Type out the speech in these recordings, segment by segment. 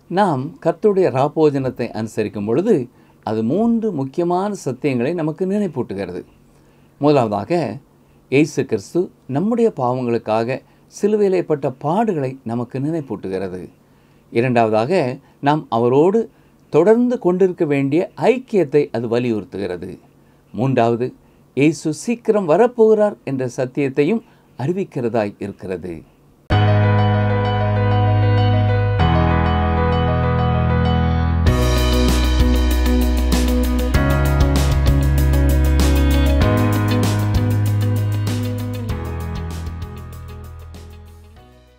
நாம் கர்த்தருடைய ராப்போஜனத்தை அனுசரிக்கும் பொழுது அது 3 முக்கியமான சத்தியங்களை நமக்கு நினைப்பூட்டுகிறது. முதலாவதாக, இயேசு கிறிஸ்து நம்முடைய பாவங்களுக்காக சிலுவையிலே பட்ட பாடுகளை நமக்கு நினைப்பூட்டுகிறது. இரண்டாவதாக, நாம் அவரோடு தொடர்ந்து கொண்டிருக்க வேண்டிய ஐக்கியத்தை அது வலியுறுத்துகிறது. மூன்றாவது, இயேசு சீக்கிரம் வரப்போகிறார் என்ற சத்தியத்தையும் அறிவிக்கிறதாய் இருக்கிறது.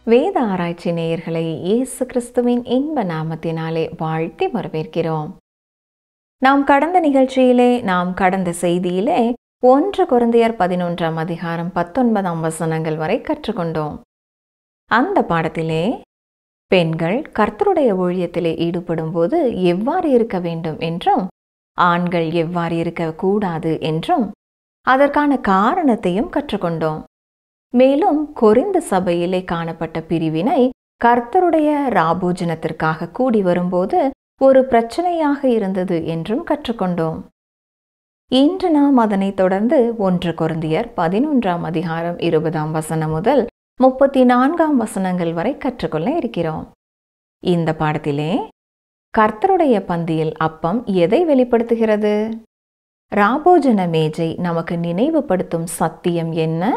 வேத ஆராய்ச்சி நேயர்களை இயேசு கிறிஸ்துவின் இன்ப நாமத்தினாலே வாழ்த்தி வரவேற்கிறோம். நாம் கடந்த செய்தியிலே 1 கொரிந்தியர் 11ஆம் அதிகாரம் 19ஆம் வசனங்கள் வரை கற்றுக்கொண்டோம். அந்த பாடத்திலே பெண்கள் கர்த்தருடைய ஊழியத்திலே ஈடுபடும் போது எவ்வாறு இருக்க வேண்டும் என்றும், ஆண்கள் எவ்வாறு இருக்கக்கூடாது என்றும், அதற்கான காரணத்தையும் கற்றுக்கொண்டோம். மேலும் கொரிந்து சபையிலே காணப்பட்ட பிரிவினை கர்த்தருடைய ராபோஜனத்திற்காக கூடி வரும்போது ஒரு பிரச்சனையாக இருந்தது என்றும் கற்றுக்கொண்டோம். இன்று நாம் அதனை தொடர்ந்து 1 கொரிந்தியர் 11ஆம் அதிகாரம் 20ஆம் வசனம் முதல் 34ஆம் வசனங்கள் வரை கற்றுக்கொள்ள இருக்கிறோம். இந்த பாடத்திலே கர்த்தருடைய பந்தியில் அப்பம் எதை வெளிப்படுத்துகிறது? ராபோஜன மேஜை நமக்கு நினைவுபடுத்தும் சத்தியம் என்ன?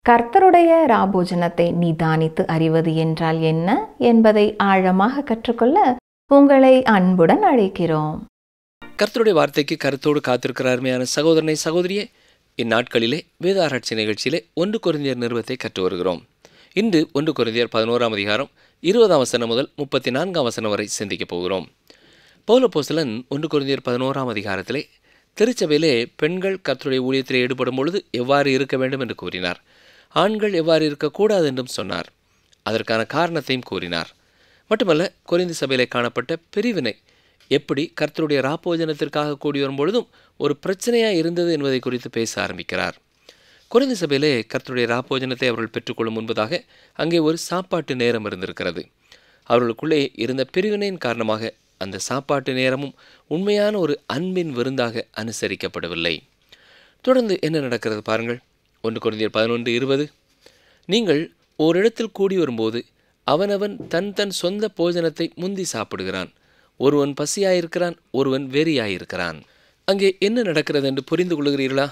கர்த்தருடைய ராபோஜனத்தை நிதானித்து அறிவது என்றால் என்ன என்பதை ஆழமாக கற்றுக்கொள்ள உங்களை அன்புடன் அழைக்கிறோம். கர்த்தருடைய வார்த்தைக்கு கருத்தோடு காத்திருக்கிற அருமையான சகோதரனை சகோதரியே, இந்நாட்களிலே வேத ஆராய்ச்சி நிகழ்ச்சியிலே 1 கொரிந்தியர் நிறுவத்தை கற்று வருகிறோம். இன்று 1 கொரிந்தியர் 11ஆம் அதிகாரம் 20ஆம் வசனம் முதல் 34ஆம் வசனம் வரை சிந்திக்கப் போகிறோம். பவுல் அப்போஸ்தலன் 1 கொரிந்தியர் 11ஆம் அதிகாரத்திலே திருச்சபையிலே பெண்கள் கர்த்தருடைய ஊழியத்திலே ஈடுபடும் பொழுது எவ்வாறு இருக்க வேண்டும் என்று கூறினார். ஆண்கள் எவ்வாறு இருக்கக்கூடாது என்றும் சொன்னார். அதற்கான காரணத்தையும் கூறினார். மட்டுமல்ல, கொரிந்து சபையிலே காணப்பட்ட பிரிவினை எப்படி கர்த்தருடைய ராப்போஜனத்திற்காக கூடி வரும்பொழுதும் ஒரு பிரச்சனையாக இருந்தது என்பதை குறித்து பேச ஆரம்பிக்கிறார். கொரிந்து சபையிலே கர்த்தருடைய ராப்போஜனத்தை அவர்கள் பெற்றுக்கொள்ளும் முன்பதாக அங்கே ஒரு சாப்பாட்டு நேரம் இருந்திருக்கிறது. அவர்களுக்குள்ளே இருந்த பிரிவினையின் காரணமாக அந்த சாப்பாட்டு நேரமும் உண்மையான ஒரு அன்பின் விருந்தாக அனுசரிக்கப்படவில்லை. தொடர்ந்து என்ன நடக்கிறது பாருங்கள். 1 கொரிந்தியர் 11:20, நீங்கள் ஓரிடத்தில் கூடி வரும்போது அவனவன் தன் சொந்த போஜனத்தை முந்தி சாப்பிடுகிறான். ஒருவன் பசியாயிருக்கிறான், ஒருவன் வெறியாயிருக்கிறான். அங்கே என்ன நடக்கிறது என்று புரிந்து கொள்கிறீர்களா?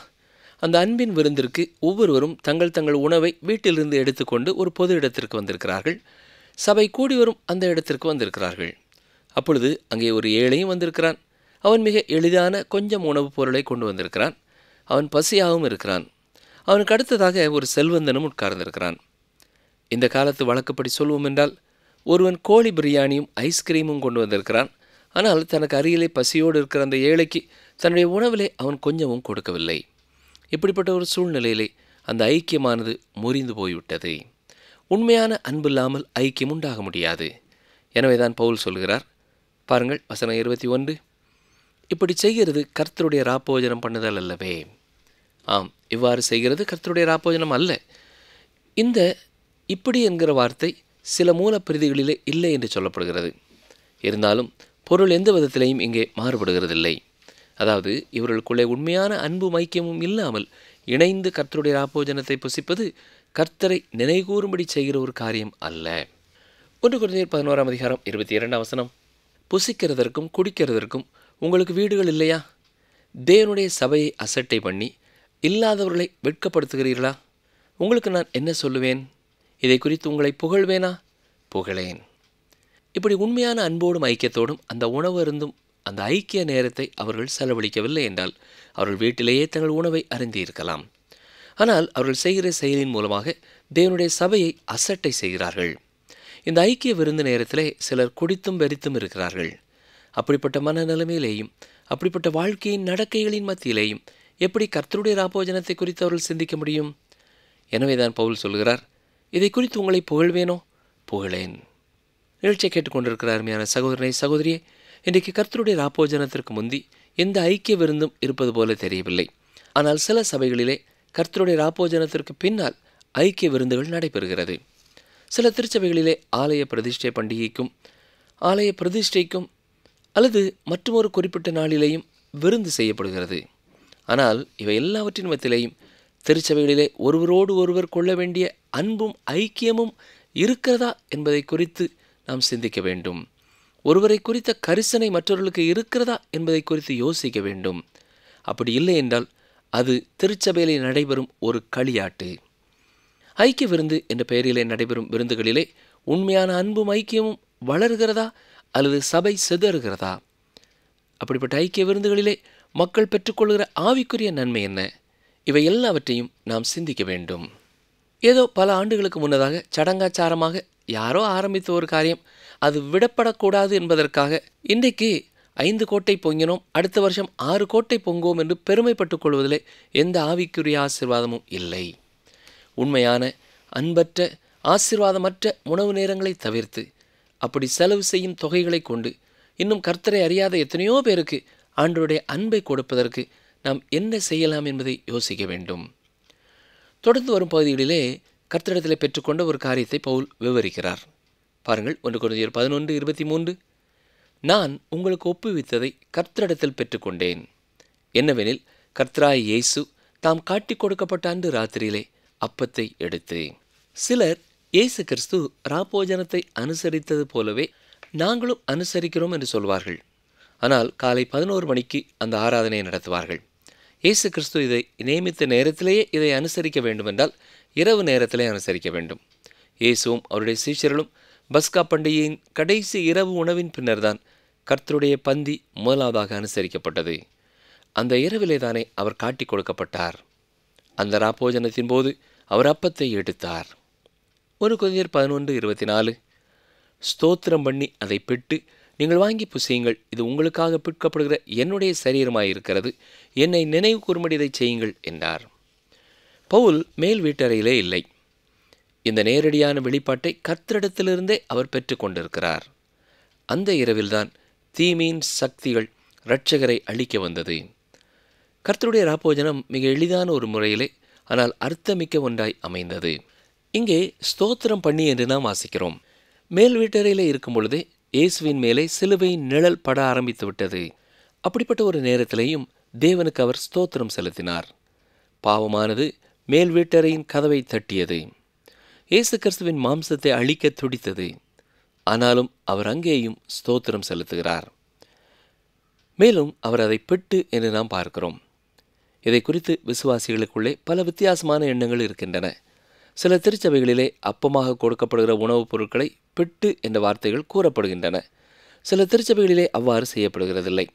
அந்த அன்பின் விருந்திற்கு ஒவ்வொருவரும் தங்கள் உணவை வீட்டிலிருந்து எடுத்துக்கொண்டு ஒரு பொது இடத்திற்கு வந்திருக்கிறார்கள். சபை கூடி வரும் அந்த இடத்திற்கு வந்திருக்கிறார்கள். அப்பொழுது அங்கே ஒரு ஏழையும் வந்திருக்கிறான். அவன் மிக எளிதான கொஞ்சம் உணவுப் பொருளை கொண்டு வந்திருக்கிறான். அவன் பசியாகவும் இருக்கிறான். அவனுக்கு அடுத்ததாக ஒரு செல்வந்தனும் உட்கார்ந்திருக்கிறான். இந்த காலத்து வழக்கப்படி சொல்வோம் என்றால், ஒருவன் கோழி பிரியாணியும் ஐஸ்கிரீமும் கொண்டு வந்திருக்கிறான். ஆனால் தனக்கு அருகிலே பசியோடு இருக்கிற அந்த ஏழைக்கு தன்னுடைய உணவிலே அவன் கொஞ்சமும் கொடுக்கவில்லை. இப்படிப்பட்ட ஒரு சூழ்நிலையிலே அந்த ஐக்கியமானது முறிந்து போய்விட்டது. உண்மையான அன்பில்லாமல் ஐக்கியம் உண்டாக முடியாது. எனவே தான் பவுல் சொல்கிறார் பாருங்கள், வசனம் 21, இப்படி செய்கிறது கர்த்தருடைய ராப்போஜனம் பண்ணுதல் அல்லவே. ஆம், இவ்வாறு செய்கிறது கர்த்தருடைய ராப்போஜனம் அல்ல. இந்த இப்படி என்கிற வார்த்தை சில மூலப்பிரதிகளிலே இல்லை என்று சொல்லப்படுகிறது. இருந்தாலும் பொருள் எந்த விதத்திலையும் இங்கே மாறுபடுகிறதில்லை. அதாவது இவர்களுக்குள்ளே உண்மையான அன்பும் ஐக்கியமும் இல்லாமல் இணைந்து கர்த்தருடைய ராப்போஜனத்தை புசிப்பது கர்த்தரை நினைகூறும்படி செய்கிற ஒரு காரியம் அல்ல. 1 கொரிந்தியர் 11ஆம் அதிகாரம் 22ஆம் வசனம், புசிக்கிறதற்கும் குடிக்கிறதற்கும் உங்களுக்கு வீடுகள் இல்லையா? தேவனுடைய சபையை அசட்டை பண்ணி இல்லாதவர்களை வெட்கப்படுத்துகிறீர்களா? உங்களுக்கு நான் என்ன சொல்லுவேன்? இதை குறித்து உங்களை புகழ்வேனா? புகழேன். இப்படி உண்மையான அன்போடும் ஐக்கியத்தோடும் அந்த உணவு அருந்தும் அந்த ஐக்கிய நேரத்தை அவர்கள் செலவழிக்கவில்லை என்றால் அவர்கள் வீட்டிலேயே தங்கள் உணவை அருந்தியிருக்கலாம். ஆனால் அவர்கள் செய்கிற செயலின் மூலமாக தேவனுடைய சபையை அசட்டை செய்கிறார்கள். இந்த ஐக்கிய விருந்து நேரத்திலே சிலர் குடித்தும் வெறித்தும் இருக்கிறார்கள். அப்படிப்பட்ட மனநிலைமையிலேயும் அப்படிப்பட்ட வாழ்க்கையின் நடக்கைகளின் மத்தியிலேயும் எப்படி கர்த்தருடைய ராப்போஜனத்தை குறித்து அவர்கள் சிந்திக்க முடியும்? எனவேதான் பவுல் சொல்கிறார், இதை குறித்து உங்களை புகழ்வேனோ? புகழேன். நிகழ்ச்சியை கேட்டுக்கொண்டிருக்கிற அருமையான சகோதரனை சகோதரியே, இன்றைக்கு கர்த்தருடைய ராப்போஜனத்திற்கு முந்தி எந்த ஐக்கிய விருந்தும் இருப்பது போல தெரியவில்லை. ஆனால் சில சபைகளிலே கர்த்தருடைய ராப்போஜனத்திற்கு பின்னால் ஐக்கிய விருந்துகள் நடைபெறுகிறது. சில திருச்சபைகளிலே ஆலய பிரதிஷ்டை பண்டிகைக்கும் ஆலய பிரதிஷ்டைக்கும் அல்லது மற்றொரு குறிப்பிட்ட நாளிலேயும் விருந்து செய்யப்படுகிறது. ஆனால் இவை எல்லாவற்றின் மத்தியிலேயும் திருச்சபைகளிலே ஒருவரோடு ஒருவர் கொள்ள வேண்டிய அன்பும் ஐக்கியமும் இருக்கிறதா என்பதை குறித்து நாம் சிந்திக்க வேண்டும். ஒருவரை குறித்த கரிசனை மற்றவர்களுக்கு இருக்கிறதா என்பதை குறித்து யோசிக்க வேண்டும். அப்படி இல்லை என்றால் அது திருச்சபையிலே நடைபெறும் ஒரு களியாட்டு. ஐக்கிய விருந்து என்ற பெயரிலே நடைபெறும் விருந்துகளிலே உண்மையான அன்பும் ஐக்கியமும் வளர்கிறதா அல்லது சபை சிதறுகிறதா? அப்படிப்பட்ட ஐக்கிய விருந்துகளிலே மக்கள் பெற்றுக்கொள்கிற ஆவிக்குரிய நன்மை என்ன? இவை எல்லாவற்றையும் நாம் சிந்திக்க வேண்டும். ஏதோ பல ஆண்டுகளுக்கு முன்னதாக சடங்காச்சாரமாக யாரோ ஆரம்பித்த ஒரு காரியம் அது விடப்படக்கூடாது என்பதற்காக இன்றைக்கு 5 கோட்டை பொங்கினோம், அடுத்த வருஷம் 6 கோட்டை பொங்குவோம் என்று பெருமைப்பட்டுக் கொள்வதிலே எந்த ஆவிக்குரிய ஆசீர்வாதமும் இல்லை. உண்மையான அன்பற்ற ஆசீர்வாதமற்ற உணவு நேரங்களை தவிர்த்து அப்படி செலவு செய்யும் தொகைகளை கொண்டு இன்னும் கர்த்தரை அறியாத எத்தனையோ பேருக்கு ஆண்டவருடைய அன்பை கொடுப்பதற்கு நாம் என்ன செய்யலாம் என்பதை யோசிக்க வேண்டும். தொடர்ந்து வரும் பகுதிகளிலே கர்த்தரிடத்தில் பெற்றுக்கொண்ட ஒரு காரியத்தை பவுல் விவரிக்கிறார். பாருங்கள், 1 கொரிந்தியர் 11:23. நான் உங்களுக்கு ஒப்புவித்ததை கர்த்தரிடத்தில் பெற்றுக்கொண்டேன். என்னவெனில், கர்த்தராகிய இயேசு தாம் காட்டிக் கொடுக்கப்பட்ட அன்று ராத்திரியிலே அப்பத்தை எடுத்து. சிலர் இயேசு கிறிஸ்து ராப்போஜனத்தை அனுசரித்தது போலவே நாங்களும் அனுசரிக்கிறோம் என்று சொல்வார்கள். ஆனால் காலை 11 மணிக்கு அந்த ஆராதனையை நடத்துவார்கள். இயேசு கிறிஸ்து இதை நியமித்த நேரத்திலேயே இதை அனுசரிக்க வேண்டுமென்றால் இரவு நேரத்திலே அனுசரிக்க வேண்டும். இயேசுவும் அவருடைய சீஷர்களும் பஸ்கா பண்டிகையின் கடைசி இரவு உணவின் பின்னர்தான் கர்த்தருடைய பந்தி முதலாவதாக அனுசரிக்கப்பட்டது. அந்த இரவிலே தானே அவர் காட்டிக் கொடுக்கப்பட்டார். அந்த ராப்போஜனத்தின் போது அவர் அப்பத்தை எடுத்தார். 1 கொரிந்தியர் 11:24. ஸ்தோத்திரம் பண்ணி அதை பிட்டு, நீங்கள் வாங்கி புசியுங்கள், இது உங்களுக்காக பிற்கப்படுகிற என்னுடைய சரீரமாயிருக்கிறது, என்னை நினைவு கூறும்படி இதை செய்யுங்கள் என்றார். பவுல் மேல் வீட்டறையிலே இல்லை. இந்த நேரடியான வெளிப்பாட்டை கர்த்தரிடத்திலிருந்தே அவர் பெற்று கொண்டிருக்கிறார். அந்த இரவில்தான் தீமையின் சக்திகள் இரட்சகரை அழிக்க வந்தது. கர்த்தருடைய ராப்போஜனம் மிக எளிதான ஒரு முறையிலே ஆனால் அர்த்தமிக்க ஒன்றாய் அமைந்தது. இங்கே ஸ்தோத்திரம் பண்ணி என்று நாம் வாசிக்கிறோம். மேல் வீட்டறையிலே இருக்கும் பொழுதே இயேசுவின் மேலே சிலுவையின் நிழல் பட ஆரம்பித்து விட்டது. அப்படிப்பட்ட ஒரு நேரத்திலேயும் தேவனுக்கு அவர் ஸ்தோத்திரம் செலுத்தினார். பாவமானது மேல் வீட்டறையின் கதவை தட்டியது. இயேசு கிறிஸ்துவின் மாம்சத்தை அழிக்க துடித்தது. ஆனாலும் அவர் அங்கேயும் ஸ்தோத்திரம் செலுத்துகிறார். மேலும் அவர் அதை பிட்டு என்று நாம் பார்க்கிறோம். இதை குறித்து விசுவாசிகளுக்குள்ளே பல வித்தியாசமான எண்ணங்கள் இருக்கின்றன. சில திருச்சபைகளிலே அப்பமாக கொடுக்கப்படுகிற உணவுப் பொருட்களை பிட்டு என்ற வார்த்தைகள் கூறப்படுகின்றன. சில திருச்சபைகளிலே அவ்வாறு செய்யப்படுகிறதில்லை.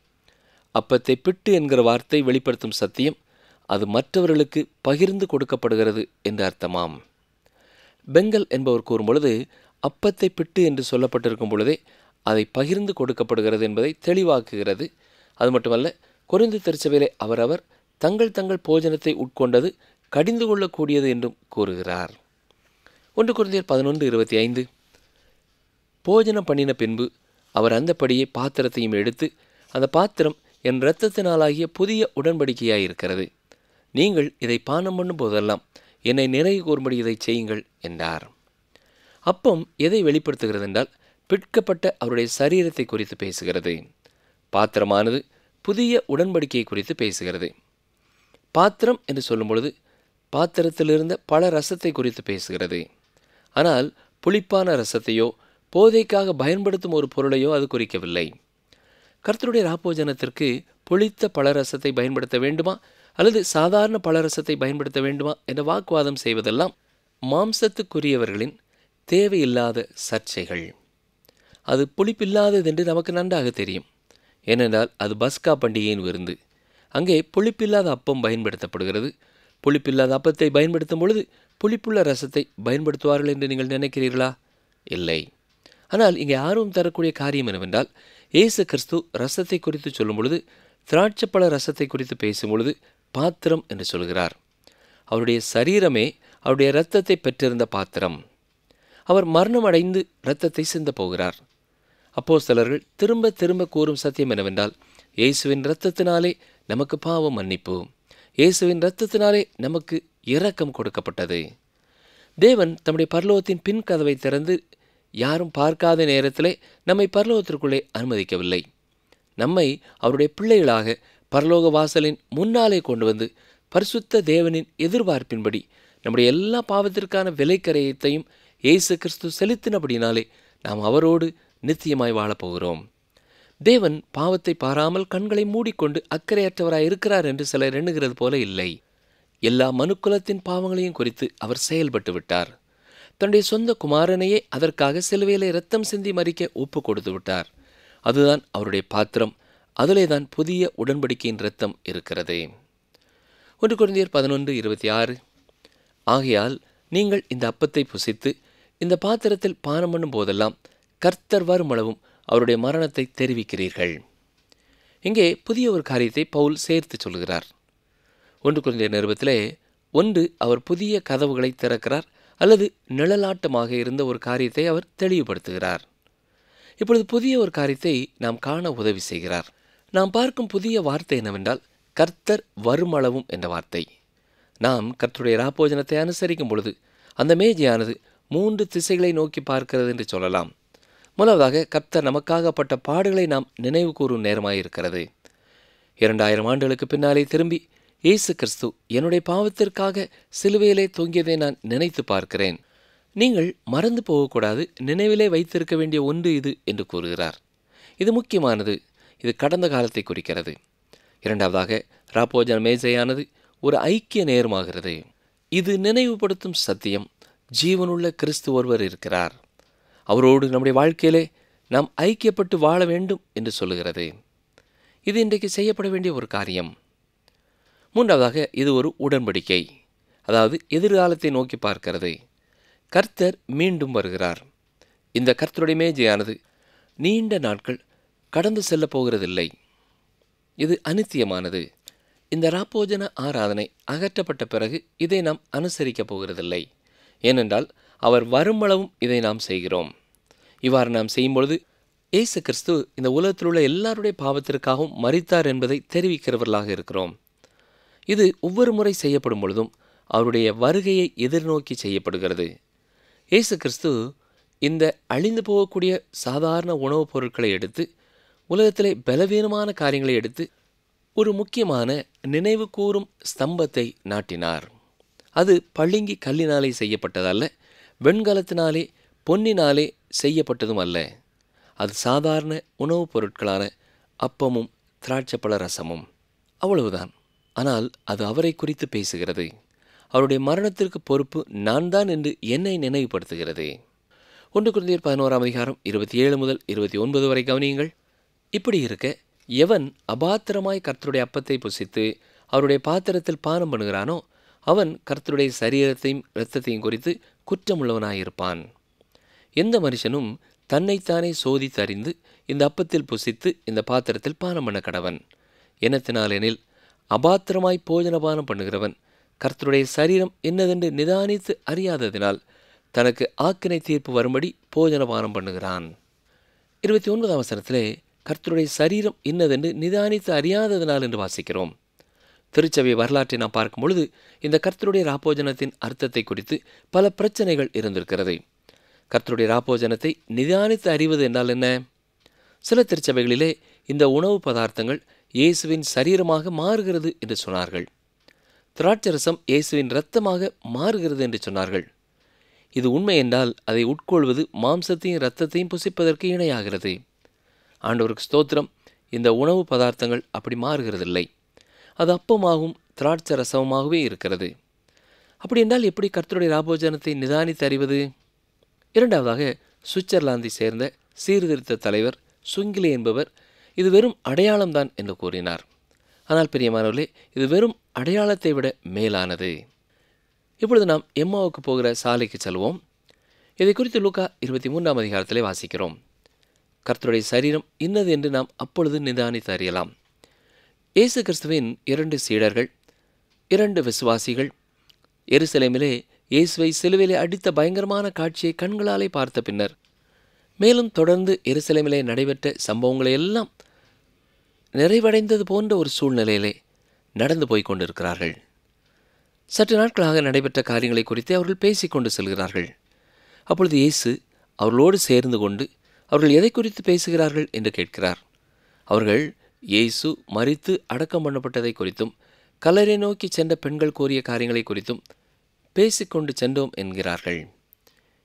அப்பத்தை பிட்டு என்கிற வார்த்தை வெளிப்படுத்தும் சத்தியம் அது மற்றவர்களுக்கு பகிர்ந்து கொடுக்கப்படுகிறது என்று அர்த்தமாம். பெங்கல் என்பவர் கூறும்பொழுது அப்பத்தை பிட்டு என்று சொல்லப்பட்டிருக்கும் பொழுதே அதை பகிர்ந்து கொடுக்கப்படுகிறது என்பதை தெளிவாக்குகிறது. அது மட்டுமல்ல, கொரிந்து திருச்சபையிலே அவரவர் தங்கள் தங்கள் போஜனத்தை உட்கொண்டது கடிந்து கொள்ளக்கூடியது என்றும் கூறுகிறார். 1 கொரிந்தியர் 11:25. போஜனம் பண்ணின பின்பு அவர் அந்தப்படியே பாத்திரத்தையும் எடுத்து, அந்த பாத்திரம் என் இரத்தத்தினாலாகிய புதிய உடன்படிக்கையாயிருக்கிறது, நீங்கள் இதை பானம் பண்ணும் போதெல்லாம் என்னை நிறைவு கூறும்படி இதை செய்யுங்கள் என்றார். அப்பம் எதை வெளிப்படுத்துகிறது என்றால் பிற்கப்பட்ட அவருடைய சரீரத்தை குறித்து பேசுகிறது. பாத்திரமானது புதிய உடன்படிக்கையை குறித்து பேசுகிறது. பாத்திரம் என்று சொல்லும் பொழுது பாத்திரத்திலிருந்த பல ரசத்தை குறித்து பேசுகிறது. ஆனால் புளிப்பான ரசத்தையோ போதைக்காக பயன்படுத்தும் ஒரு பொருளையோ அது குறிக்கவில்லை. கர்த்தருடைய ராப்போஜனத்திற்கு புளித்த பழரசத்தை பயன்படுத்த வேண்டுமா அல்லது சாதாரண பழரசத்தை பயன்படுத்த வேண்டுமா என்ற வாக்குவாதம் செய்வதெல்லாம் மாம்சத்துக்குரியவர்களின் தேவையில்லாத சர்ச்சைகள். அது புளிப்பில்லாதது என்று நமக்கு நன்றாக தெரியும். ஏனென்றால் அது பஸ்கா பண்டிகையின் விருந்து. அங்கே புளிப்பில்லாத அப்பம் பயன்படுத்தப்படுகிறது. புளிப்பில்லாத அப்பத்தை பயன்படுத்தும் பொழுது புளிப்புள்ள ரசத்தை பயன்படுத்துவார்கள் என்று நீங்கள் நினைக்கிறீர்களா? இல்லை. ஆனால் இங்கே ஆர்வம் தரக்கூடிய காரியம் என்னவென்றால், இயேசு கிறிஸ்து ரசத்தை குறித்து சொல்லும் பொழுது திராட்சப்பழ ரசத்தை குறித்து பேசும் பொழுது பாத்திரம் என்று சொல்கிறார். அவருடைய சரீரமே அவருடைய இரத்தத்தை பெற்றிருந்த பாத்திரம். அவர் மரணம் அடைந்து இரத்தத்தை சிந்த போகிறார். அப்போஸ்தலர்கள் திரும்ப திரும்ப கூறும் சத்தியம் என்னவென்றால், இயேசுவின் இரத்தத்தினாலே நமக்கு பாவம் மன்னிப்பு, இயேசுவின் இரத்தத்தினாலே நமக்கு இரக்கம் கொடுக்கப்பட்டது. தேவன் தம்முடைய பரலோகத்தின் பின் கதவை திறந்து யாரும் பார்க்காத நேரத்திலே நம்மை பரலோகத்திற்குள்ளே அனுமதிக்கவில்லை. நம்மை அவருடைய பிள்ளைகளாக பரலோக வாசலின் முன்னாலே கொண்டு வந்து பரிசுத்த தேவனின் எதிர்பார்ப்பின்படி நம்முடைய எல்லா பாவத்திற்கான விலைக்கரையத்தையும் இயேசு கிறிஸ்து செலுத்தினபடினாலே நாம் அவரோடு நித்தியமாய் வாழப்போகிறோம். தேவன் பாவத்தை பாராமல் கண்களை மூடிக்கொண்டு அக்கறையற்றவராய் இருக்கிறார் என்று சிலர் எண்ணுகிறது போல இல்லை. எல்லா மனுக்குலத்தின் பாவங்களையும் குறித்து அவர் செயல்பட்டு விட்டார். தன்னுடைய சொந்த குமாரனையே அதற்காக சிலுவையிலே இரத்தம் சிந்தி மறிக்க ஒப்பு கொடுத்து விட்டார். அதுதான் அவருடைய பாத்திரம். அதிலே தான் புதிய உடன்படிக்கையின் இரத்தம் இருக்கிறது. 1 கொரிந்தியர் 11:26. ஆகையால் நீங்கள் இந்த அப்பத்தை புசித்து இந்த பாத்திரத்தில் பானம் பண்ணும் போதெல்லாம் கர்த்தர் வருமளவும் அவருடைய மரணத்தை தெரிவிக்கிறீர்கள். இங்கே புதிய ஒரு காரியத்தை பவுல் சேர்த்து சொல்கிறார். 1 கொரிந்தியர் நிருபத்திலே அவர் புதிய கதவுகளை திறக்கிறார், அல்லது நிழலாட்டமாக இருந்த ஒரு காரியத்தை அவர் தெளிவுபடுத்துகிறார். இப்பொழுது புதிய ஒரு காரியத்தை நாம் காண உதவி செய்கிறார். நாம் பார்க்கும் புதிய வார்த்தை என்னவென்றால் கர்த்தர் வருமளவும் என்ற வார்த்தை. நாம் கர்த்தருடைய ராப்போஜனத்தை அனுசரிக்கும் பொழுது அந்த மேஜையானது 3 திசைகளை நோக்கி பார்க்கிறது என்று சொல்லலாம். முதலாவதாக கர்த்தர் நமக்காகப்பட்ட பாடுகளை நாம் நினைவு கூறும் நேரமாயிருக்கிறது. 2000 ஆண்டுகளுக்கு பின்னாலே திரும்பி இயேசு கிறிஸ்து என்னுடைய பாவத்திற்காக சிலுவையிலே தொங்கியதை நான் நினைத்து பார்க்கிறேன். நீங்கள் மறந்து போகக்கூடாது, நினைவிலே வைத்திருக்க வேண்டிய ஒன்று இது என்று கூறுகிறார். இது முக்கியமானது. இது கடந்த காலத்தை குறிக்கிறது. இரண்டாவதாக ராப்போஜன மேஜையானது ஒரு ஐக்கிய நேரமாகிறது. இது நினைவுபடுத்தும் சத்தியம். ஜீவனுள்ள கிறிஸ்து ஒருவர் இருக்கிறார், அவரோடு நம்முடைய வாழ்க்கையிலே நாம் ஐக்கியப்பட்டு வாழ வேண்டும் என்று சொல்லுகிறது. இது இன்றைக்கு செய்யப்பட வேண்டிய ஒரு காரியம். மூன்றாவதாக இது ஒரு உடன்படிக்கை, அதாவது எதிர்காலத்தை நோக்கி பார்க்கிறது. கர்த்தர் மீண்டும் வருகிறார். இந்த கர்த்தருடைய மேஜையானது நீண்ட நாட்கள் கடந்து செல்ல போகிறதில்லை. இது அனித்தியமானது. இந்த ராப்போஜன ஆராதனை அகற்றப்பட்ட பிறகு இதை நாம் அனுசரிக்கப் போகிறதில்லை. ஏனென்றால் அவர் வருமளவும் இதை நாம் செய்கிறோம். இவ்வாறு நாம் செய்யும்பொழுது இயேசு கிறிஸ்து இந்த உலகத்தில் உள்ள எல்லாருடைய பாவத்திற்காகவும் மரித்தார் என்பதை தெரிவிக்கிறவர்களாக இருக்கிறோம். இது ஒவ்வொரு முறை செய்யப்படும் பொழுதும் அவருடைய வருகையை எதிர்நோக்கி செய்யப்படுகிறது. இயேசு கிறிஸ்து இந்த அழிந்து போகக்கூடிய சாதாரண உணவுப் பொருட்களை எடுத்து, உலகத்திலே பலவீனமான காரியங்களை எடுத்து ஒரு முக்கியமான நினைவு கூறும் ஸ்தம்பத்தை நாட்டினார். அது பளிங்கு கல்லினாலே செய்யப்பட்டதல்ல, வெண்கலத்தினாலே பொன்னினாலே செய்யப்பட்டதும் அல்ல. அது சாதாரண உணவுப் பொருட்களான அப்பமும் திராட்சைப்பழ ரசமும், அவ்வளவுதான். ஆனால் அது அவரை குறித்து பேசுகிறது. அவருடைய மரணத்திற்கு பொறுப்பு நான் தான் என்று என்னை நினைவுபடுத்துகிறது. 1 கொரிந்தியர் 11:27 முதல் 29 வரை கவனியுங்கள். இப்படி இருக்க எவன் அபாத்திரமாய் கர்த்தருடைய அப்பத்தை புசித்து அவருடைய பாத்திரத்தில் பானம் பண்ணுகிறானோ அவன் கர்த்தருடைய சரீரத்தையும் இரத்தத்தையும் குறித்து குற்றமுள்ளவனாயிருப்பான். எந்த மனுஷனும் தன்னைத்தானே சோதித்து அறிந்து இந்த அப்பத்தில் புசித்து இந்த பாத்திரத்தில் பானம் பண்ண கடவன். என்னத்தினாலெனில் அபாத்திரமாய் போஜனபானம் பண்ணுகிறவன் கர்த்தருடைய சரீரம் என்னதென்று நிதானித்து அறியாததினால் தனக்கு ஆக்கினை தீர்ப்பு வரும்படி போஜனபானம் பண்ணுகிறான். 29ஆம் வசனத்திலே கர்த்தருடைய சரீரம் இன்னதென்று நிதானித்து அறியாததினால் என்று வாசிக்கிறோம். திருச்சபை வரலாற்றை நாம் பார்க்கும் பொழுது இந்த கர்த்தருடைய ராப்போஜனத்தின் அர்த்தத்தை குறித்து பல பிரச்சனைகள் இருந்திருக்கிறது. கர்த்தருடைய ராப்போஜனத்தை நிதானித்து அறிவது என்றால் என்ன? சில திருச்சபைகளிலே இந்த உணவு பதார்த்தங்கள் இயேசுவின் சரீரமாக மாறுகிறது என்று சொன்னார்கள். திராட்சரசம் இயேசுவின் இரத்தமாக மாறுகிறது என்று சொன்னார்கள். இது உண்மை என்றால் அதை உட்கொள்வது மாம்சத்தையும் இரத்தத்தையும் புசிப்பதற்கு இணையாகிறது. ஆண்டவருக்கு ஸ்தோத்திரம், இந்த உணவு பதார்த்தங்கள் அப்படி மாறுகிறதில்லை. அது அப்பமாகவும் திராட்சை ரசமாகவே இருக்கிறது. அப்படி என்றால் எப்படி கர்த்தருடைய ராபோஜனத்தை நிதானித்து அறிவது? இரண்டாவதாக சுவிட்சர்லாந்தை சேர்ந்த சீர்திருத்த தலைவர் சுங்கிலி என்பவர் இது வெறும் அடையாளம்தான் என்று கூறினார். ஆனால் பிரியமானவர்களே, இது வெறும் அடையாளத்தை விட மேலானது. இப்பொழுது நாம் எம்மாவுக்கு போகிற சாலைக்கு செல்வோம். இதை குறித்து லூக்கா 23ஆம் அதிகாரத்திலே வாசிக்கிறோம். கர்த்தருடைய சரீரம் இன்னது என்று நாம் அப்பொழுது நிதானித்து அறியலாம். இயேசு கிறிஸ்துவின் 2 சீடர்கள், 2 விசுவாசிகள் எருசலேமிலே இயேசுவை சிலுவையிலே அடித்த பயங்கரமான காட்சியை கண்களாலே பார்த்த பின்னர் மேலும் தொடர்ந்து எருசலேமிலே நடைபெற்ற சம்பவங்களை எல்லாம் நிறைவடைந்தது போன்ற ஒரு சூழ்நிலையிலே நடந்து போய் கொண்டிருக்கிறார்கள். சற்று நாட்களாக நடைபெற்ற காரியங்களை குறித்து அவர்கள் பேசிக்கொண்டு செல்கிறார்கள். அப்பொழுது இயேசு அவர்களோடு சேர்ந்து கொண்டு அவர்கள் எதை குறித்து பேசுகிறார்கள் என்று கேட்கிறார். அவர்கள் இயேசு மரித்து அடக்கம் பண்ணப்பட்டதை குறித்தும் கல்லறை நோக்கி சென்ற பெண்கள் கோரிய காரியங்களை குறித்தும் பேசிக்கொண்டு சென்றோம் என்கிறார்கள்.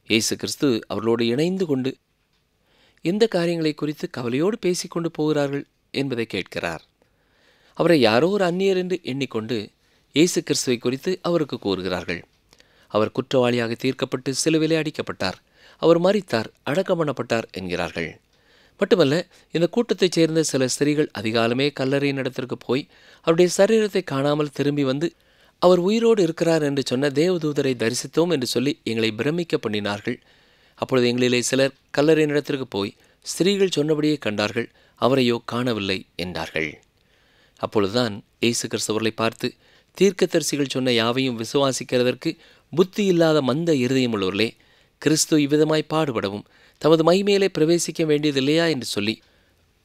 இயேசு கிறிஸ்து அவர்களோடு இணைந்து கொண்டு எந்த காரியங்களை குறித்து கவலையோடு பேசிக்கொண்டு போகிறார்கள் என்பதை கேட்கிறார். அவரை யாரோ ஒரு அந்நியர் என்று எண்ணிக்கொண்டு இயேசு கிறிஸ்துவை குறித்து அவருக்கு கூறுகிறார்கள். அவர் குற்றவாளியாக தீர்க்கப்பட்டு சிலுவையிலே அடிக்கப்பட்டார், அவர் மரித்தார், அடக்கம் பண்ணப்பட்டார் என்கிறார்கள். மட்டுமல்ல, இந்த கூட்டத்தைச் சேர்ந்த சில ஸ்திரீகள் அதிகாலமே கல்லறையின் இடத்திற்கு போய் அவருடைய சரீரத்தை காணாமல் திரும்பி வந்து அவர் உயிரோடு இருக்கிறார் என்று சொன்ன தேவதூதரை தரிசித்தோம் என்று சொல்லி எங்களை பிரமிக்க பண்ணினார்கள். அப்பொழுது எங்களிலே சிலர் கல்லறையின் இடத்திற்கு போய் ஸ்திரீகள் சொன்னபடியே கண்டார்கள், அவரையோ காணவில்லை என்றார்கள். அப்பொழுதுதான் இயேசு கிறிஸ்துவர்களை பார்த்து, தீர்க்கதரிசிகள் சொன்ன யாவையும் விசுவாசிக்கிறதற்கு புத்தி இல்லாத மந்த இருதயம் உள்ளவர்களே, கிறிஸ்து இவ்விதமாய் பாடுபடவும் தமது மகிமையிலே பிரவேசிக்க வேண்டியதில்லையா என்று சொல்லி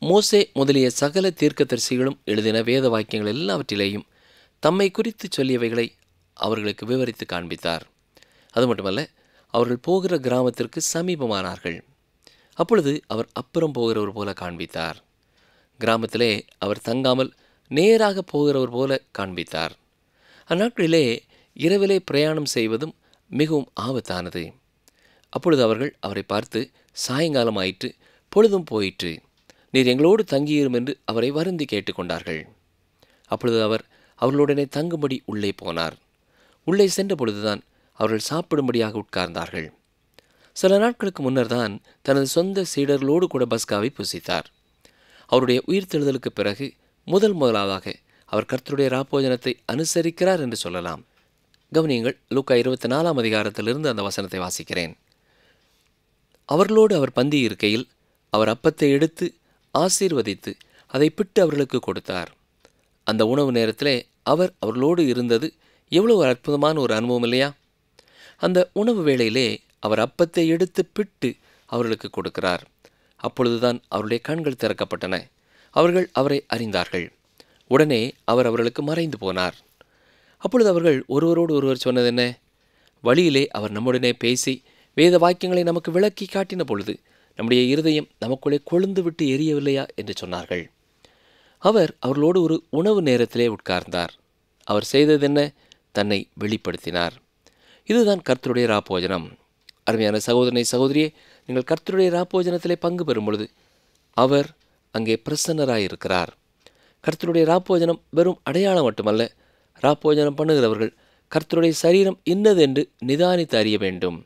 மோசே முதலிய சகல தீர்க்கதரிசிகளும் எழுதின வேத வாக்கியங்கள் எல்லாவற்றிலேயும் தம்மை குறித்து சொல்லியவைகளை அவர்களுக்கு விவரித்து காண்பித்தார். அது மட்டுமல்ல, அவர்கள் போகிற கிராமத்திற்கு சமீபமானார்கள். அப்பொழுது அவர் அப்புறம் போகிறவர் போல காண்பித்தார். கிராமத்திலே அவர் தங்காமல் நேராக போகிறவர் போல காண்பித்தார். அந்நாட்களிலே இரவிலே பிரயாணம் செய்வதும் மிகவும் ஆபத்தானது. அப்பொழுது அவர்கள் அவரை பார்த்து, சாயங்காலம் ஆயிற்று, பொழுதும் போயிற்று, நீர் எங்களோடு தங்கியிரும் என்று அவரை வருந்தி கேட்டுக்கொண்டார்கள். அப்பொழுது அவர் அவர்களுடனே தங்கும்படி உள்ளே போனார். உள்ளே சென்ற பொழுதுதான் அவர்கள் சாப்பிடும்படியாக உட்கார்ந்தார்கள். சில நாட்களுக்கு முன்னர் தான் தனது சொந்த சீடர்களோடு கூட பஸ்காவை புசித்தார். அவருடைய உயிர்த்தெழுதலுக்கு பிறகு முதலாவதாக அவர் கர்த்தருடைய ராப்போஜனத்தை அனுசரிக்கிறார் என்று சொல்லலாம். கவனியுங்கள், லூக்கா 24 அதிகாரத்திலிருந்து அந்த வசனத்தை வாசிக்கிறேன். அவர்களோடு அவர் பந்தி இருக்கையில் அவர் அப்பத்தை எடுத்து ஆசீர்வதித்து அதை பிட்டு அவர்களுக்கு கொடுத்தார். அந்த உணவு நேரத்திலே அவர் அவர்களோடு இருந்தது எவ்வளவு அற்புதமான ஒரு அனுபவம் இல்லையா? அந்த உணவு வேளையிலே அவர் அப்பத்தை எடுத்து பிட்டு அவர்களுக்கு கொடுக்கிறார். அப்பொழுதுதான் அவருடைய கண்கள் திறக்கப்பட்டன. அவர்கள் அவரை அறிந்தார்கள். உடனே அவர் அவர்களுக்கு மறைந்து போனார். அப்பொழுது அவர்கள் ஒருவரோடு ஒருவர் சொன்னது என்ன? வழியிலே அவர் நம்முடனே பேசி வேத வாக்கியங்களை நமக்கு விளக்கி காட்டின பொழுது நம்முடைய இருதயம் நமக்குள்ளே கொழுந்து விட்டு எரியவில்லையா என்று சொன்னார்கள். அவர் அவர்களோடு ஒரு உணவு நேரத்திலே உட்கார்ந்தார். அவர் செய்தது என்ன? தன்னை வெளிப்படுத்தினார். இதுதான் கர்த்தருடைய ராப்போஜனம். அருமையான சகோதரனை சகோதரியே, நீங்கள் கர்த்தருடைய ராப்போஜனத்திலே பங்கு பெறும் பொழுது அவர் அங்கே பிரசன்னராயிருக்கிறார். கர்த்தருடைய ராப்போஜனம் வெறும் அடையாளம் மட்டுமல்ல, ராப்போஜனம் பண்ணுகிறவர்கள் கர்த்தருடைய சரீரம் இன்னது என்று நிதானித்து அறிய வேண்டும்.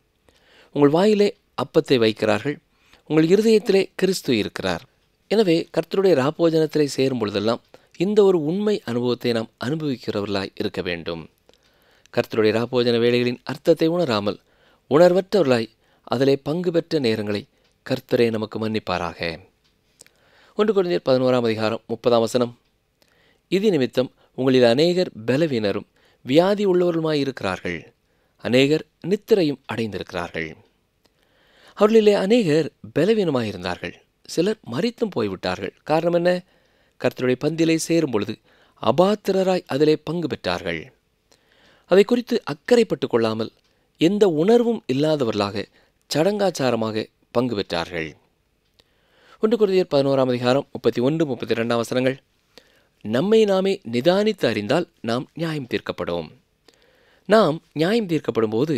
உங்கள் வாயிலே அப்பத்தை வைக்கிறார்கள், உங்கள் இருதயத்திலே கிறிஸ்து இருக்கிறார். எனவே கர்த்தருடைய ராப்போஜனத்திலே சேரும் பொழுதெல்லாம் இந்த ஒரு உண்மை அனுபவத்தை நாம் அனுபவிக்கிறவர்களாய் இருக்க வேண்டும். கர்த்தருடைய ராப்போஜன வேளைகளின் அர்த்தத்தை உணராமல் உணர்வற்றவர்களாய் அதிலே பங்கு பெற்ற நேரங்களை கர்த்தரே நமக்கு மன்னிப்பாராக. 1 கொரிந்தியர் 11 அதிகாரம் 30 வசனம். இது நிமித்தம் உங்களில் அநேகர் பலவீனரும் வியாதி உள்ளவர்களுமாயிருக்கிறார்கள், அநேகர் நித்திரையும் அடைந்திருக்கிறார்கள். அவர்களிலே அநேகர் பலவீனமாயிருந்தார்கள், சிலர் மரித்தும் போய்விட்டார்கள். காரணம் என்ன? கர்த்தருடைய பந்திலே சேரும் பொழுது அபாத்திரராய் அதிலே பங்கு பெற்றார்கள். அதை குறித்து அக்கறைப்பட்டு கொள்ளாமல் எந்த உணர்வும் இல்லாதவர்களாக சடங்காச்சாரமாக பங்கு பெற்றார்கள். 1 கொரிந்தியர் 11 அதிகாரம் 31-32 வசனங்கள். நம்மை நாமே நிதானித்து அறிந்தால் நாம் நியாயம் தீர்க்கப்படும். நாம் நியாயம் தீர்க்கப்படும் போது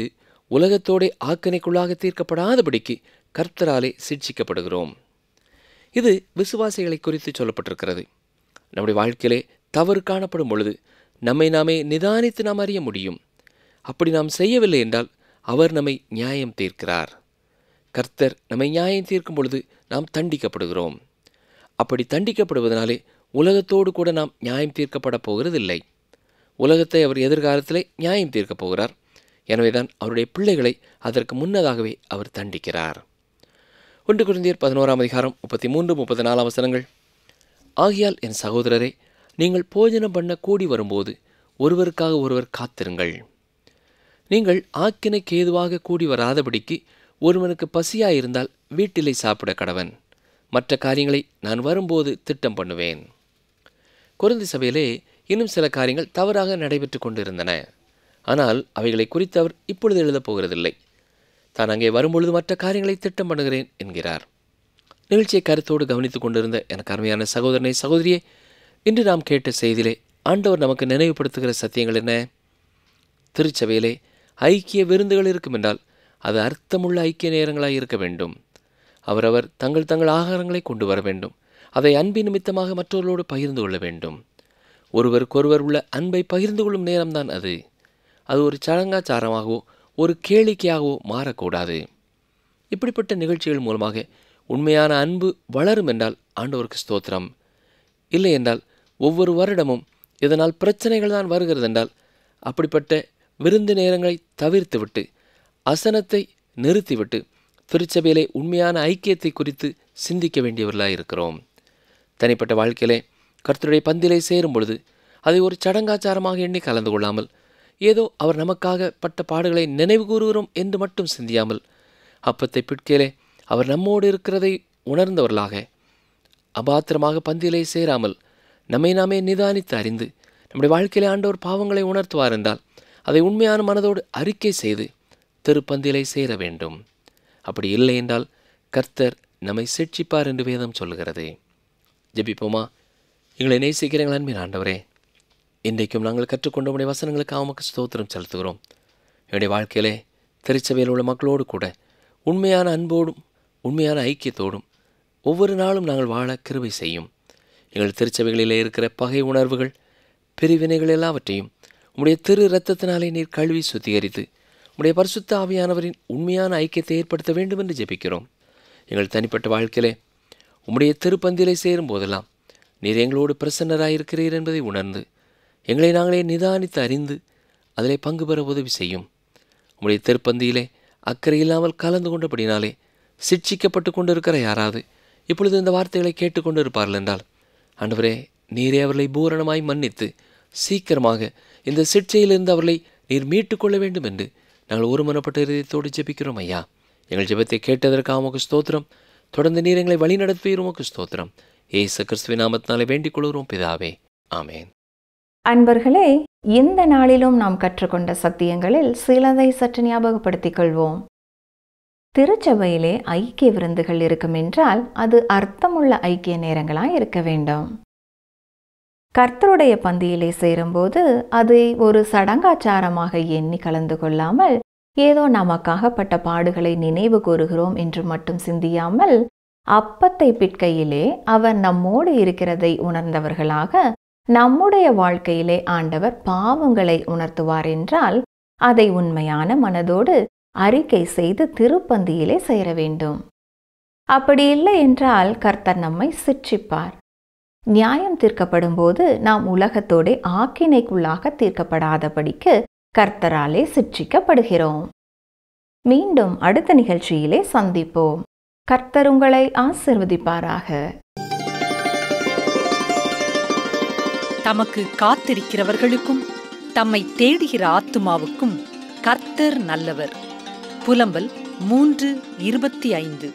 உலகத்தோடே ஆக்கணைக்குள்ளாக தீர்க்கப்படாதபடிக்கு கர்த்தராலே சிட்சிக்கப்படுகிறோம். இது விசுவாசிகளை குறித்து சொல்லப்பட்டிருக்கிறது. நம்முடைய வாழ்க்கையிலே தவறு காணப்படும் பொழுது நம்மை நாமே நிதானித்து நாம் அறிய முடியும். அப்படி நாம் செய்யவில்லை என்றால் அவர் நம்மை நியாயம் தீர்க்கிறார். கர்த்தர் நம்மை நியாயம் தீர்க்கும் பொழுது நாம் தண்டிக்கப்படுகிறோம். அப்படி தண்டிக்கப்படுவதனாலே உலகத்தோடு கூட நாம் நியாயம் தீர்க்கப்பட போகிறதில்லை. உலகத்தை அவர் எதிர்காலத்திலே நியாயம் தீர்க்கப் போகிறார். எனவேதான் அவருடைய பிள்ளைகளை அதற்கு முன்னதாகவே அவர் தண்டிக்கிறார். 1 கொரிந்தியர் 11 அதிகாரம் 33-34 வசனங்கள். ஆகையால் என் சகோதரரே, நீங்கள் போஜனம் பண்ண கூடி வரும்போது ஒருவருக்காக ஒருவர் காத்திருங்கள். நீங்கள் ஆக்கினைக்கு ஏதுவாக கூடி வராதபடிக்கு ஒருவனுக்கு பசியாயிருந்தால் வீட்டிலே சாப்பிட கடவன். மற்ற காரியங்களை நான் வரும்போது திட்டம் பண்ணுவேன். கொரிந்தி சபையிலே இன்னும் சில காரியங்கள் தவறாக நடைபெற்று கொண்டிருந்தன. ஆனால் அவைகளை குறித்து அவர் இப்பொழுது எழுதப் போகிறதில்லை. தான் அங்கே வரும்பொழுது மற்ற காரியங்களை திட்டம் பண்ணுகிறேன் என்கிறார். நிகழ்ச்சியை கருத்தோடு கவனித்துக் கொண்டிருந்த எனக்கு அருமையான சகோதரனை சகோதரியே, இன்று நாம் கேட்ட செய்தியிலே ஆண்டவர் நமக்கு நினைவுபடுத்துகிற சத்தியங்கள் என்ன? திருச்சபையிலே ஐக்கிய விருந்துகள் இருக்கும் என்றால் அது அர்த்தமுள்ள ஐக்கிய நேரங்களாக இருக்க வேண்டும். அவரவர் தங்கள் ஆகாரங்களை கொண்டு வர வேண்டும். அதை அன்பின் நிமித்தமாக மற்றவர்களோடு பகிர்ந்து கொள்ள வேண்டும். ஒருவருக்கொருவர் உள்ள அன்பை பகிர்ந்து கொள்ளும் நேரம்தான் அது. அது ஒரு சடங்காச்சாரமாகவோ ஒரு கேளிக்கையாகவோ மாறக்கூடாது. இப்படிப்பட்ட நிகழ்ச்சிகள் மூலமாக உண்மையான அன்பு வளரும் என்றால் ஆண்டவருக்கு ஸ்தோத்திரம். இல்லை என்றால் ஒவ்வொரு வருடமும் இதனால் பிரச்சனைகள் தான் வருகிறது என்றால் அப்படிப்பட்ட விருந்து நேரங்களை தவிர்த்துவிட்டு அசனத்தை நிறுத்திவிட்டு திருச்சபையிலே உண்மையான ஐக்கியத்தை குறித்து சிந்திக்க வேண்டியவர்களாக இருக்கிறோம். தனிப்பட்ட வாழ்க்கையிலே கர்த்தருடைய பந்திலே சேரும் பொழுது அதை ஒரு சடங்காச்சாரமாக எண்ணி கலந்து கொள்ளாமல், ஏதோ அவர் நமக்காக பட்ட பாடுகளை நினைவு கூறுகிறோம் என்று மட்டும் சிந்தியாமல், அப்பத்தை பிட்கையிலே அவர் நம்மோடு இருக்கிறதை உணர்ந்தவர்களாக அபாத்திரமாக பந்தியிலே சேராமல் நம்மை நாமே நிதானித்து அறிந்து நம்முடைய வாழ்க்கையிலே ஆண்டவர் பாவங்களை உணர்த்துவார் என்றால் அதை உண்மையான மனதோடு அறிக்கை செய்து திருப்பந்தியிலே சேர வேண்டும். அப்படி இல்லை என்றால் கர்த்தர் நம்மை சிட்சிப்பார் என்று வேதம் சொல்லுகிறது. ஜெபிப்போமா. எங்களை நேசிக்கிறீங்கள் அன்பின் ஆண்டவரே, இன்றைக்கும் நாங்கள் கற்றுக்கொண்ட உடைய வசனங்களுக்கு உமக்கு ஸ்தோத்திரம் செலுத்துகிறோம். என்னுடைய வாழ்க்கையிலே திருச்சபையில் உள்ள மக்களோடு கூட உண்மையான அன்போடும் உண்மையான ஐக்கியத்தோடும் ஒவ்வொரு நாளும் நாங்கள் வாழ கிருபை செய்யும். எங்கள் திருச்சபைகளிலே இருக்கிற பகை உணர்வுகள், பிரிவினைகள் எல்லாவற்றையும் உம்முடைய திரு இரத்தத்தினாலே நீர் கழுவி சுத்திகரித்து உம்முடைய பரிசுத்த ஆவியானவரின் உண்மையான ஐக்கியத்தை ஏற்படுத்த வேண்டும் என்று ஜெபிக்கிறோம். எங்கள் தனிப்பட்ட வாழ்க்கையிலே உம்முடைய திருப்பந்திலே சேரும் போதெல்லாம் நீர் எங்களோடு பிரசன்னராயிருக்கிறீர் என்பதை உணர்ந்து எங்களை நாங்களே நிதானித்து அறிந்து அதிலே பங்கு பெற உதவி செய்யும். உம்முடைய திருப்பந்தியிலே அக்கறை இல்லாமல் கலந்து கொண்டபடினாலே சிட்சிக்கப்பட்டு கொண்டிருக்கிற யாராவது இப்பொழுது இந்த வார்த்தைகளை கேட்டுக்கொண்டு இருப்பார்கள் என்றால் ஆண்டவரே, நீரே அவர்களை பூரணமாய் மன்னித்து சீக்கிரமாக இந்த சிட்சையிலிருந்து அவர்களை நீர் மீட்டுக்கொள்ள வேண்டும் என்று நாங்கள் ஒருமனப்பட்ட இதயத்தோடு ஜெபிக்கிறோம் ஐயா. எங்கள் ஜெபத்தை கேட்டதற்காக உமக்கு ஸ்தோத்திரம். தொடர்ந்து நீர் எங்களை வழிநடத்துவீர், உமக்கு ஸ்தோத்திரம். இயேசு கிறிஸ்துவின் நாமத்தினாலே வேண்டிக் கொள்கிறோம் பிதாவே, ஆமேன். அன்பர்களே, இந்த நாளிலும் நாம் கற்றுக்கொண்ட சத்தியங்களில் சிலதை சற்று ஞாபகப்படுத்திக் கொள்வோம். திருச்சபையிலே ஐக்கிய விருந்துகள் இருக்கும் என்றால் அது அர்த்தமுள்ள ஐக்கிய நேரங்களாய் இருக்க வேண்டும். கர்த்தருடைய பந்தியிலே சேரும்போது அதை ஒரு சடங்காச்சாரமாக எண்ணி கலந்து கொள்ளாமல், ஏதோ நமக்காகப்பட்ட பாடுகளை நினைவு கூறுகிறோம் என்று மட்டும் சிந்தியாமல், அப்பத்தை பிட்கையிலே அவர் நம்மோடு இருக்கிறதை உணர்ந்தவர்களாக நம்முடைய வாழ்க்கையிலே ஆண்டவர் பாவங்களை உணர்த்துவார் என்றால் அதை உண்மையான மனதோடு அறிக்கை செய்து திருப்பந்தியிலே சேர வேண்டும். அப்படி இல்லை என்றால் கர்த்தர் நம்மை சிட்சிப்பார். நியாயம் தீர்க்கப்படும் போது நாம் உலகத்தோடு ஆக்கினைக்குள்ளாக தீர்க்கப்படாதபடிக்கு கர்த்தராலே சிட்சிக்கப்படுகிறோம். மீண்டும் அடுத்த நிகழ்ச்சியிலே சந்திப்போம். கர்த்தர் உங்களை ஆசீர்வதிப்பாராக. தமக்கு காத்திருக்கிறவர்களுக்கும் தம்மை தேடுகிற ஆத்துமாவுக்கும் கர்த்தர் நல்லவர். புலம்பல் 3:25.